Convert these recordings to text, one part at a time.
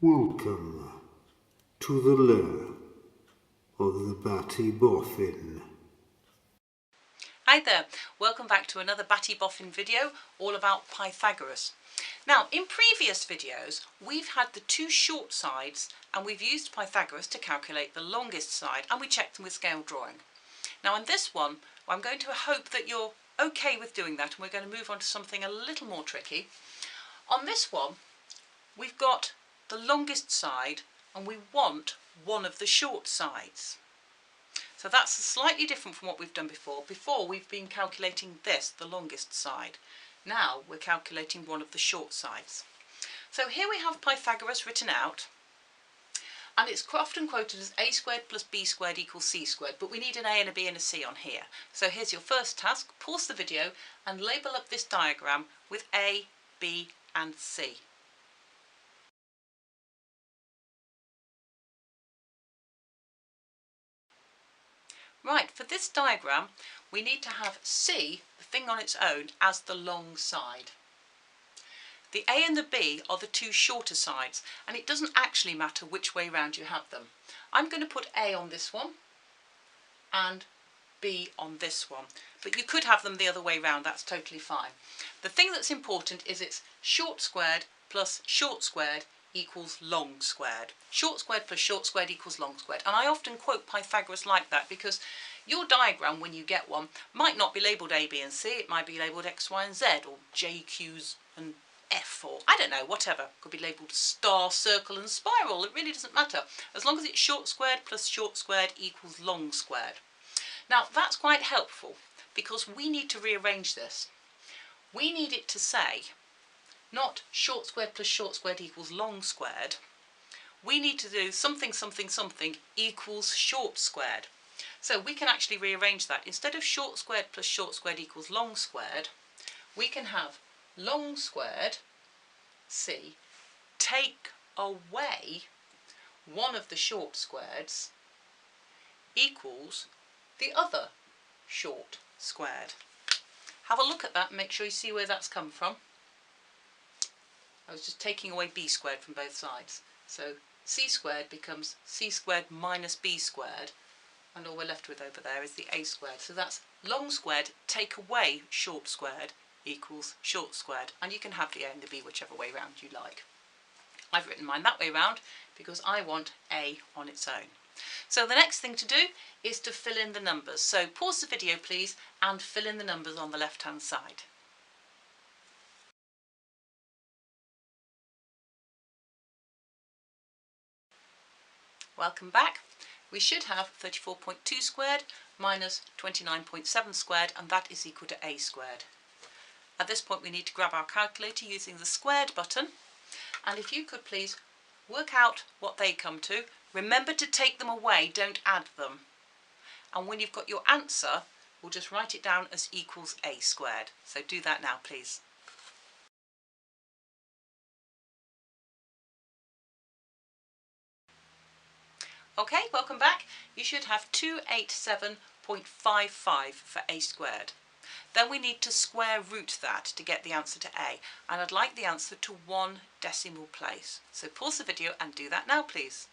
Welcome to the lair of the Batty Boffin. Hi there, welcome back to another Batty Boffin video all about Pythagoras. Now, in previous videos we've had the two short sides and we've used Pythagoras to calculate the longest side, and we checked them with scale drawing. Now in this one I'm going to hope that you're okay with doing that, and we're going to move on to something a little more tricky. On this one we've got the longest side and we want one of the short sides. So that's slightly different from what we've done before. Before we've been calculating this, the longest side. Now we're calculating one of the short sides. So here we have Pythagoras written out, and it's often quoted as a squared plus b squared equals c squared, but we need an a and a b and a c on here. So here's your first task: pause the video and label up this diagram with a, b and c. Right, for this diagram we need to have C, the thing on its own, as the long side. The A and the B are the two shorter sides, and it doesn't actually matter which way round you have them. I'm going to put A on this one and B on this one, but you could have them the other way round, that's totally fine. The thing that's important is it's short squared plus short squared equals long squared. Short squared plus short squared equals long squared. And I often quote Pythagoras like that because your diagram, when you get one, might not be labelled A, B and C. It might be labelled X, Y and Z, or J, Q's and F, or I don't know, whatever. It could be labelled star, circle and spiral. It really doesn't matter, as long as it's short squared plus short squared equals long squared. Now that's quite helpful because we need to rearrange this. We need it to say not short squared plus short squared equals long squared. We need to do something something something equals short squared. So we can actually rearrange that. Instead of short squared plus short squared equals long squared, we can have long squared, C, take away one of the short squareds equals the other short squared. Have a look at that and make sure you see where that's come from. I was just taking away b squared from both sides. So c squared becomes c squared minus b squared, and all we're left with over there is the a squared. So that's long squared take away short squared equals short squared, and you can have the a and the b whichever way round you like. I've written mine that way round because I want a on its own. So the next thing to do is to fill in the numbers. So pause the video please and fill in the numbers on the left hand side. Welcome back. We should have 34.2 squared minus 29.7 squared, and that is equal to a squared. At this point we need to grab our calculator using the squared button, and if you could please work out what they come to. Remember to take them away, don't add them. And when you've got your answer, we'll just write it down as equals a squared. So do that now please. Okay, welcome back. You should have 287.55 for a squared. Then we need to square root that to get the answer to a, and I'd like the answer to 1 decimal place. So pause the video and do that now please.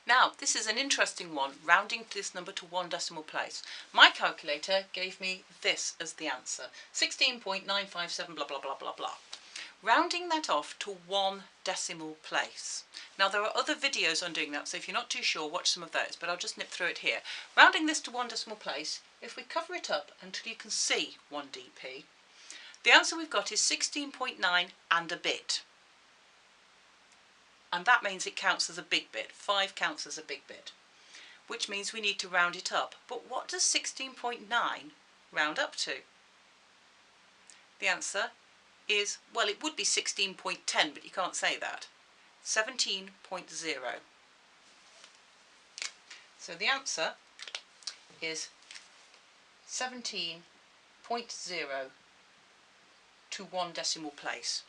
Now, this is an interesting one, rounding this number to 1 decimal place. My calculator gave me this as the answer, 16.957 blah blah blah blah blah. Rounding that off to 1 decimal place. Now there are other videos on doing that, so if you're not too sure, watch some of those, but I'll just nip through it here. Rounding this to 1 decimal place, if we cover it up until you can see 1 dp, the answer we've got is 16.9 and a bit. And that means it counts as a big bit. 5 counts as a big bit, which means we need to round it up. But what does 16.9 round up to? The answer is, well, it would be 16.10, but you can't say that. 17.0. So the answer is 17.0 to 1 decimal place.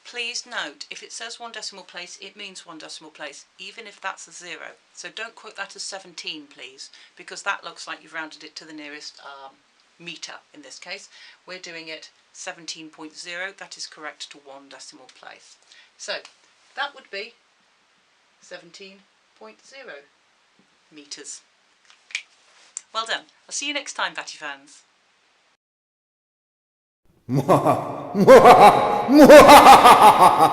Please note, if it says 1 decimal place, it means 1 decimal place, even if that's a 0. So don't quote that as 17, please, because that looks like you've rounded it to the nearest metre in this case. We're doing it 17.0, that is correct to 1 decimal place. So that would be 17.0 metres. Well done. I'll see you next time, Batty fans. Mwahaha! Mwahaha! Mwahaha!